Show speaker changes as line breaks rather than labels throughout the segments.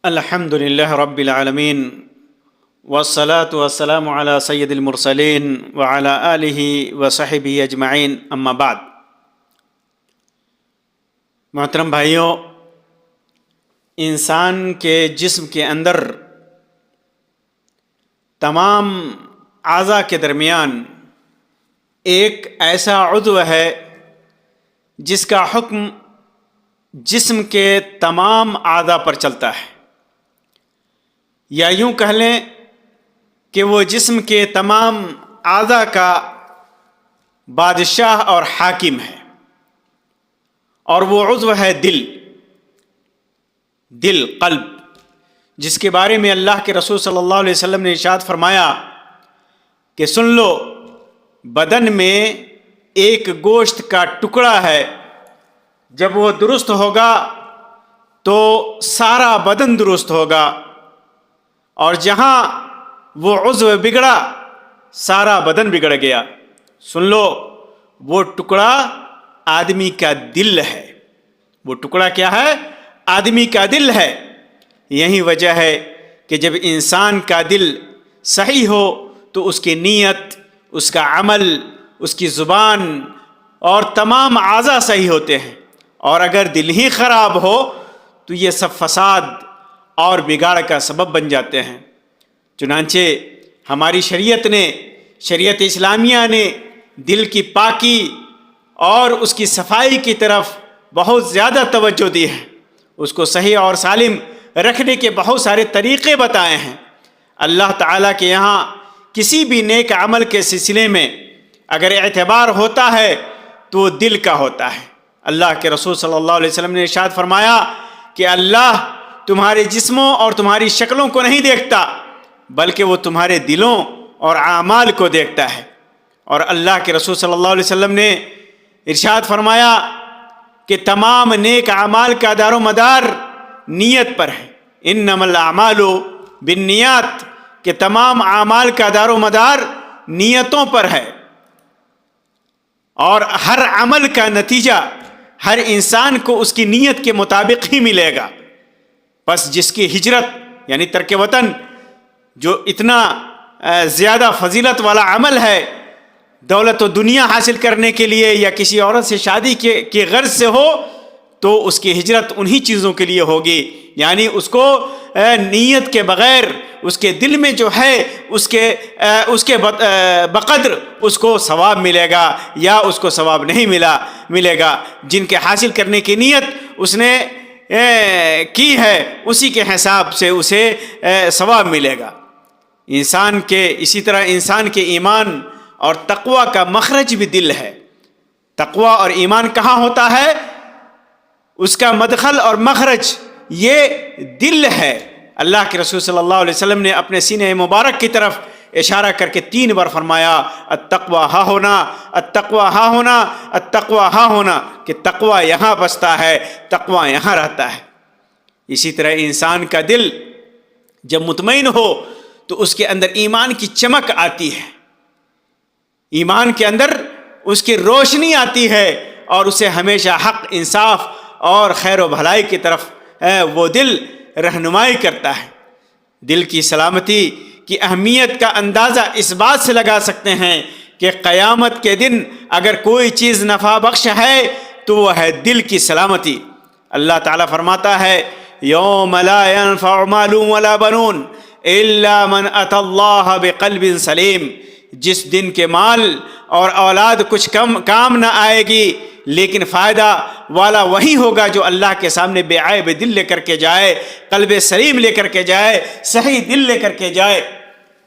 الحمد لله رب العالمين والصلاة والسلام على سید المرسلین وعلى آلہ وصحبہ اجمعین اما بعد۔ محترم بھائیوں، انسان کے جسم کے اندر تمام اعضاء کے درمیان ایک ایسا عضو ہے جس کا حکم جسم کے تمام اعضاء پر چلتا ہے، یا یوں کہہ لیں کہ وہ جسم کے تمام اعضاء کا بادشاہ اور حاکم ہے، اور وہ عضو ہے دل، قلب، جس کے بارے میں اللہ کے رسول صلی اللہ علیہ وسلم نے ارشاد فرمایا کہ سن لو، بدن میں ایک گوشت کا ٹکڑا ہے، جب وہ درست ہوگا تو سارا بدن درست ہوگا، اور جہاں وہ عضو بگڑا سارا بدن بگڑ گیا۔ سن لو، وہ ٹکڑا آدمی کا دل ہے۔ وہ ٹکڑا کیا ہے؟ آدمی کا دل ہے۔ یہی وجہ ہے کہ جب انسان کا دل صحیح ہو تو اس کی نیت، اس کا عمل، اس کی زبان اور تمام اعضاء صحیح ہوتے ہیں، اور اگر دل ہی خراب ہو تو یہ سب فساد اور بگاڑ کا سبب بن جاتے ہیں۔ چنانچہ ہماری شریعت اسلامیہ نے دل کی پاکی اور اس کی صفائی کی طرف بہت زیادہ توجہ دی ہے۔ اس کو صحیح اور سالم رکھنے کے بہت سارے طریقے بتائے ہیں۔ اللہ تعالیٰ کے یہاں کسی بھی نیک عمل کے سلسلے میں اگر اعتبار ہوتا ہے تو وہ دل کا ہوتا ہے۔ اللہ کے رسول صلی اللہ علیہ وسلم نے ارشاد فرمایا کہ اللہ تمہارے جسموں اور تمہاری شکلوں کو نہیں دیکھتا، بلکہ وہ تمہارے دلوں اور اعمال کو دیکھتا ہے۔ اور اللہ کے رسول صلی اللہ علیہ وسلم نے ارشاد فرمایا کہ تمام نیک اعمال کا دار و مدار نیت پر ہے۔ انما الاعمال بالنیات، کہ تمام اعمال کا دار و مدار نیتوں پر ہے، اور ہر عمل کا نتیجہ ہر انسان کو اس کی نیت کے مطابق ہی ملے گا۔ بس جس کی ہجرت یعنی ترک وطن، جو اتنا زیادہ فضیلت والا عمل ہے، دولت و دنیا حاصل کرنے کے لیے یا کسی عورت سے شادی کے غرض سے ہو، تو اس کی ہجرت انہی چیزوں کے لیے ہوگی، یعنی اس کو نیت کے بغیر اس کے دل میں جو ہے اس کے بقدر اس کو ثواب ملے گا یا اس کو ثواب نہیں ملے گا۔ جن کے حاصل کرنے کی نیت اس نے کی ہے اسی کے حساب سے اسے ثواب ملے گا۔ اسی طرح انسان کے ایمان اور تقوی کا مخرج بھی دل ہے۔ تقوی اور ایمان کہاں ہوتا ہے؟ اس کا مدخل اور مخرج یہ دل ہے۔ اللہ کے رسول صلی اللہ علیہ وسلم نے اپنے سینے مبارک کی طرف اشارہ کر کے 3 بار فرمایا التقوی ہا ہونا، التقوی ہا ہونا، التقوی ہا ہونا، کہ تقوی یہاں بستا ہے، تقوی یہاں رہتا ہے۔ اسی طرح انسان کا دل جب مطمئن ہو تو اس کے اندر ایمان کی چمک آتی ہے، ایمان کے اندر اس کی روشنی آتی ہے، اور اسے ہمیشہ حق، انصاف اور خیر و بھلائی کی طرف وہ دل رہنمائی کرتا ہے۔ دل کی سلامتی کی اہمیت کا اندازہ اس بات سے لگا سکتے ہیں کہ قیامت کے دن اگر کوئی چیز نفع بخش ہے تو وہ ہے دل کی سلامتی۔ اللہ تعالیٰ فرماتا ہے یوم لا ينفع مال ولا بنون الا من اتى اللہ بقلب سلیم، جس دن کے مال اور اولاد کچھ کام نہ آئے گی، لیکن فائدہ والا وہی ہوگا جو اللہ کے سامنے بے عیب دل لے کر کے جائے، قلب سلیم لے کر کے جائے، صحیح دل لے کر کے جائے۔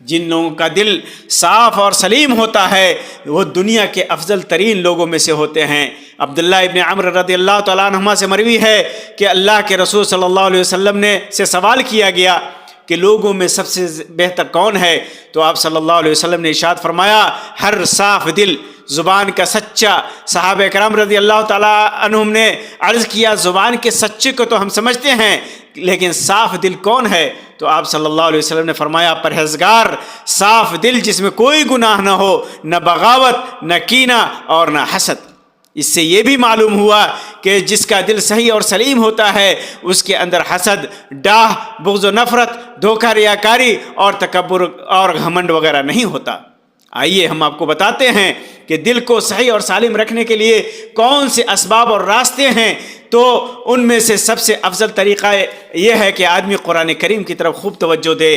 جن لوگوں کا دل صاف اور سلیم ہوتا ہے وہ دنیا کے افضل ترین لوگوں میں سے ہوتے ہیں۔ عبداللہ ابن عمرو رضی اللہ تعالیٰ عنہما سے مروی ہے کہ اللہ کے رسول صلی اللہ علیہ وسلم سے سوال کیا گیا کہ لوگوں میں سب سے بہتر کون ہے؟ تو آپ صلی اللہ علیہ وسلم نے ارشاد فرمایا ہر صاف دل، زبان کا سچا۔ صحابہ کرام رضی اللہ تعالیٰ عنہم نے عرض کیا زبان کے سچے کو تو ہم سمجھتے ہیں، لیکن صاف دل کون ہے؟ تو آپ صلی اللہ علیہ وسلم نے فرمایا پرہیزگار، صاف دل جس میں کوئی گناہ نہ ہو، نہ بغاوت، نہ کینہ اور نہ حسد۔ اس سے یہ بھی معلوم ہوا کہ جس کا دل صحیح اور سلیم ہوتا ہے اس کے اندر حسد، ڈاہ، بغض و نفرت، دھوکہ، ریاکاری اور تکبر اور گھمنڈ وغیرہ نہیں ہوتا۔ آئیے ہم آپ کو بتاتے ہیں کہ دل کو صحیح اور سالم رکھنے کے لیے کون سے اسباب اور راستے ہیں۔ تو ان میں سے سب سے افضل طریقہ یہ ہے کہ آدمی قرآن کریم کی طرف خوب توجہ دے،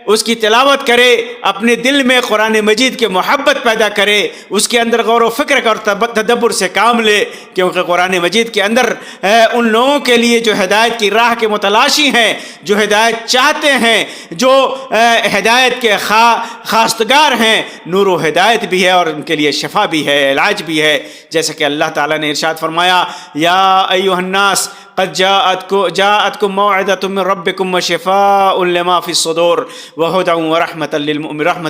اس کی تلاوت کرے، اپنے دل میں قرآن مجید کی محبت پیدا کرے، اس کے اندر غور و فکر اور تدبر سے کام لے، کیونکہ قرآن مجید کے اندر ان لوگوں کے لیے جو ہدایت کی راہ کے متلاشی ہیں، جو ہدایت چاہتے ہیں، جو ہدایت کے خواستگار ہیں، نور و ہدایت بھی ہے اور ان کے لیے شفا بھی ہے، علاج بھی ہے۔ جیسا کہ اللہ تعالیٰ نے ارشاد فرمایا، یا ایھا الناس قد جاءتکم موعظۃ من ربکم وشفاء لما فی الصدور وہدی ورحمۃ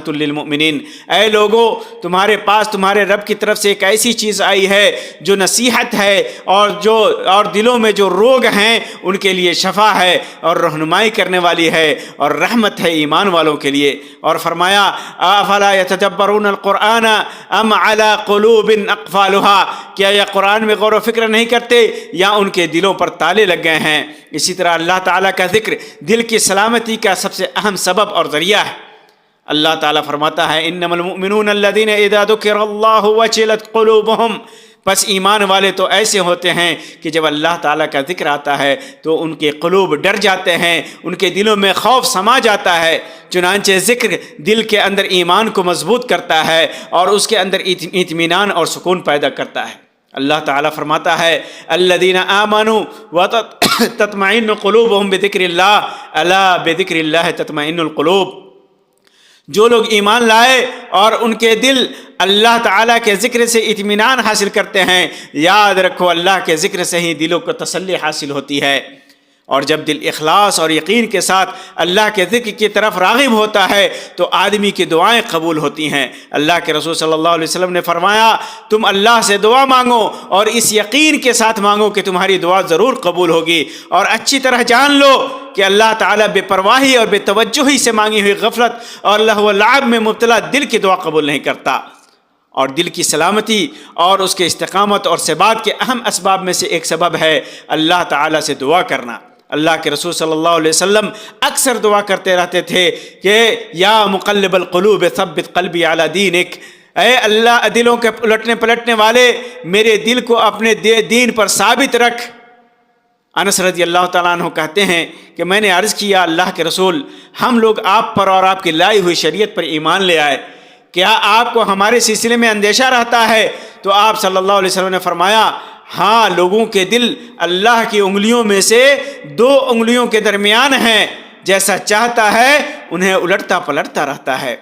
للمؤمنین۔ اے لوگو، تمہارے پاس تمہارے رب کی طرف سے ایک ایسی چیز آئی ہے جو نصیحت ہے، اور دلوں میں جو روگ ہیں ان کے لیے شفا ہے، اور رہنمائی کرنے والی ہے، اور رحمت ہے ایمان والوں کے لیے۔ اور فرمایا، افلا یتدبرون القرآن ام علی قلوب اقفالها، کیا یہ قرآن میں غور و فکر نہیں کرتے یا ان کے دلوں پر تالے لگ گئے ہیں؟ اسی طرح اللہ تعالیٰ کا ذکر دل کی سلامتی کا سب سے اہم سبب اور ذریعہ ہے۔ اللہ تعالیٰ فرماتا ہے، انما المؤمنون الذین اذا ذکر اللہ وجلت قلوبہم، بس ایمان والے تو ایسے ہوتے ہیں کہ جب اللہ تعالیٰ کا ذکر آتا ہے تو ان کے قلوب ڈر جاتے ہیں، ان کے دلوں میں خوف سما جاتا ہے۔ چنانچہ ذکر دل کے اندر ایمان کو مضبوط کرتا ہے اور اس کے اندر اطمینان اور سکون پیدا کرتا ہے۔ اللہ تعالیٰ فرماتا ہے، الذین آمنوا وتطمئن قلوبہم بذکر اللہ الا بذکر اللہ تطمئن القلوب، جو لوگ ایمان لائے اور ان کے دل اللہ تعالیٰ کے ذکر سے اطمینان حاصل کرتے ہیں، یاد رکھو اللہ کے ذکر سے ہی دلوں کو تسلی حاصل ہوتی ہے۔ اور جب دل اخلاص اور یقین کے ساتھ اللہ کے ذکر کی طرف راغب ہوتا ہے تو آدمی کی دعائیں قبول ہوتی ہیں۔ اللہ کے رسول صلی اللہ علیہ وسلم نے فرمایا، تم اللہ سے دعا مانگو اور اس یقین کے ساتھ مانگو کہ تمہاری دعا ضرور قبول ہوگی، اور اچھی طرح جان لو کہ اللہ تعالیٰ بے پرواہی اور بے توجہی سے مانگی ہوئی غفلت اور لہو و لعب میں مبتلا دل کی دعا قبول نہیں کرتا۔ اور دل کی سلامتی اور اس کے استقامت اور ثبات کے اہم اسباب میں سے ایک سبب ہے اللہ تعالیٰ سے دعا کرنا۔ اللہ کے رسول صلی اللہ علیہ وسلم اکثر دعا کرتے رہتے تھے کہ یا مقلب القلوب ثبت قلبی علی دینک، اے اللہ دلوں کے الٹنے پلٹنے والے، میرے دل کو اپنے دین پر ثابت رکھ۔ انس رضی اللہ تعالیٰ عنہ کہتے ہیں کہ میں نے عرض کیا، اللہ کے رسول، ہم لوگ آپ پر اور آپ کی لائی ہوئی شریعت پر ایمان لے آئے، کیا آپ کو ہمارے سلسلے میں اندیشہ رہتا ہے؟ تو آپ صلی اللہ علیہ وسلم نے فرمایا، ہاں، لوگوں کے دل اللہ کی انگلیوں میں سے 2 انگلیوں کے درمیان ہیں، جیسا چاہتا ہے انہیں الٹتا پلٹتا رہتا ہے۔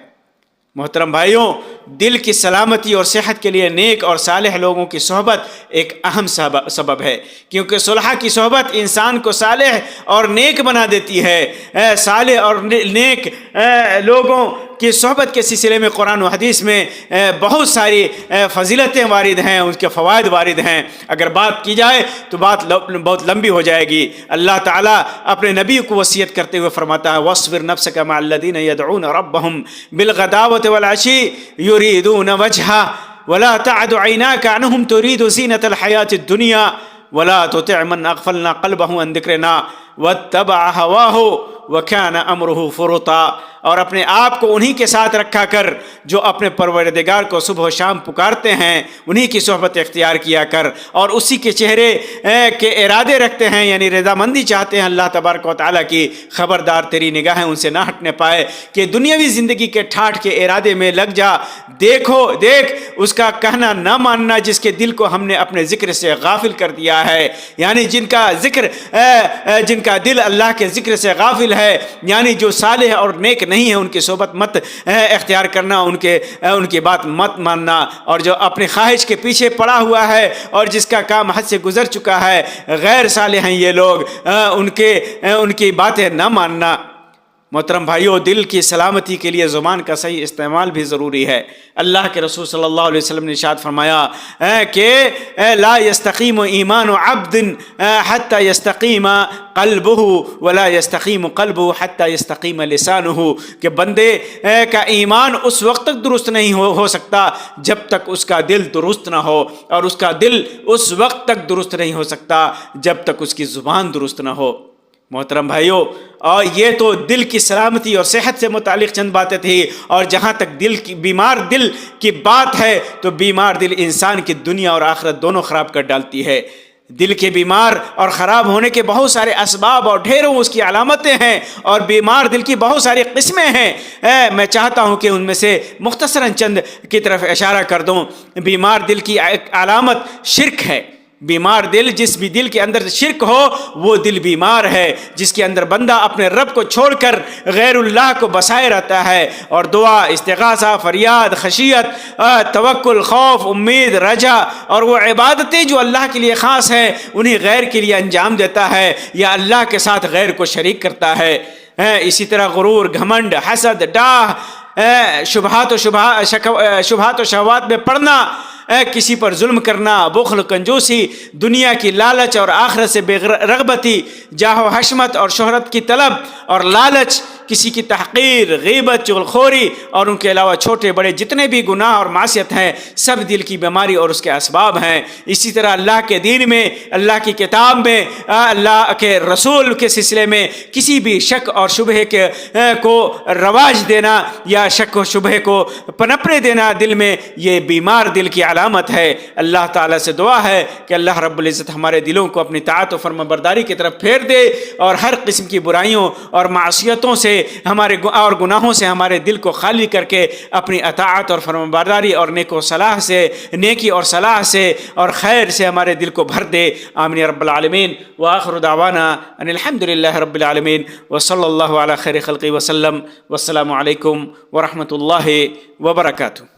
محترم بھائیوں، دل کی سلامتی اور صحت کے لیے نیک اور صالح لوگوں کی صحبت ایک اہم سبب ہے، کیونکہ صلحاء کی صحبت انسان کو صالح اور نیک بنا دیتی ہے۔ صالح اور نیک لوگوں کی صحبت کے سلسلے میں قرآن و حدیث میں بہت ساری فضیلتیں وارد ہیں، اس کے فوائد وارد ہیں۔ اگر بات کی جائے تو بات بہت لمبی ہو جائے گی۔ اللہ تعالیٰ اپنے نبی کو وصیت کرتے ہوئے فرماتا ہے، وَاصْبِرْ نَفْسَكَ مَعَ الَّذِينَ يَدْعُونَ رَبَّهُمْ بِالْغَدَاوَةِ وَالْعَشِيِّ يُرِيدُونَ وَجْهَهُ وَلَا تَعْدُ عَيْنَاكَ عَنْهُمْ تُرِيدُ زِينَةَ الْحَيَاةِ الدُّنْيَا وَلَا تُطِعْ مَنْ أَغْفَلْنَا قَلْبَهُ عَنْ ذِكْرِنَا وَاتَّبَعَ هَوَاهُ وَكَانَ أَمْرُهُ فُرُطًا، اور اپنے آپ کو انہی کے ساتھ رکھا کر جو اپنے پروردگار کو صبح و شام پکارتے ہیں، انہی کی صحبت اختیار کیا کر، اور اسی کے چہرے کے ارادے رکھتے ہیں، یعنی رضامندی چاہتے ہیں اللہ تبارک و تعالیٰ کی۔ خبردار تیری نگاہیں ان سے نہ ہٹنے پائے کہ دنیاوی زندگی کے ٹھاٹھ کے ارادے میں لگ جا۔ دیکھ اس کا کہنا نہ ماننا جس کے دل کو ہم نے اپنے ذکر سے غافل کر دیا ہے، یعنی جن کا دل اللہ کے ذکر سے غافل ہے، یعنی جو صالح اور نیک نہیں ہے، ان کی صحبت مت اختیار کرنا، ان کی بات مت ماننا، اور جو اپنی خواہش کے پیچھے پڑا ہوا ہے اور جس کا کام حد سے گزر چکا ہے، غیر صالح ہیں یہ لوگ، ان کی باتیں نہ ماننا۔ محترم بھائیوں، دل کی سلامتی کے لیے زبان کا صحیح استعمال بھی ضروری ہے۔ اللہ کے رسول صلی اللہ علیہ وسلم نے ارشاد فرمایا کہ لا یستقیم ایمان عبد حتی یستقیم قلبہ ولا یستقیم قلبہ حتی یستقیم لسانہ، کہ بندے کا ایمان اس وقت تک درست نہیں ہو سکتا جب تک اس کا دل درست نہ ہو، اور اس کا دل اس وقت تک درست نہیں ہو سکتا جب تک اس کی زبان درست نہ ہو۔ محترم بھائیوں، اور یہ تو دل کی سلامتی اور صحت سے متعلق چند باتیں تھیں، اور جہاں تک بیمار دل کی بات ہے تو بیمار دل انسان کی دنیا اور آخرت دونوں خراب کر ڈالتی ہے۔ دل کے بیمار اور خراب ہونے کے بہت سارے اسباب اور ڈھیروں اس کی علامتیں ہیں، اور بیمار دل کی بہت ساری قسمیں ہیں۔ میں چاہتا ہوں کہ ان میں سے مختصراً چند کی طرف اشارہ کر دوں۔ بیمار دل کی علامت شرک ہے۔ بیمار دل، جس بھی دل کے اندر شرک ہو وہ دل بیمار ہے، جس کے اندر بندہ اپنے رب کو چھوڑ کر غیر اللہ کو بسائے رہتا ہے، اور دعا، استغاثہ، فریاد، خشیت، توکل، خوف، امید، رجا اور وہ عبادتیں جو اللہ کے لیے خاص ہیں انہیں غیر کے لیے انجام دیتا ہے، یا اللہ کے ساتھ غیر کو شریک کرتا ہے۔ اسی طرح غرور، گھمنڈ، حسد، ڈاہ، شبہات و شہوات میں پڑنا، کسی پر ظلم کرنا، بخل، کنجوسی، دنیا کی لالچ اور آخرت سے بے رغبتی، جاہ و حشمت اور شہرت کی طلب اور لالچ، کسی کی تحقیر، غیبت، چغلخوری اور ان کے علاوہ چھوٹے بڑے جتنے بھی گناہ اور معصیت ہیں سب دل کی بیماری اور اس کے اسباب ہیں۔ اسی طرح اللہ کے دین میں، اللہ کی کتاب میں، اللہ کے رسول کے سلسلے میں کسی بھی شک اور شبہ کو رواج دینا یا شک و شبہ کو پنپنے دینا دل میں، یہ بیمار دل کی علامت ہے۔ اللہ تعالیٰ سے دعا ہے کہ اللہ رب العزت ہمارے دلوں کو اپنی طاعت و فرمانبرداری کی طرف پھیر دے، اور ہر قسم کی برائیوں اور معصیتوں سے ہمارے اور گناہوں سے ہمارے دل کو خالی کر کے اپنی اطاعت اور فرمانبرداری اور نیکی اور صلاح سے اور خیر سے ہمارے دل کو بھر دے۔ آمین یا رب العالمین۔ وآخر دعوانا ان الحمد للہ رب العالمین، وصلی اللہ علی خیر خلقہ وسلم، والسلام علیکم ورحمۃ اللہ وبرکاتہ۔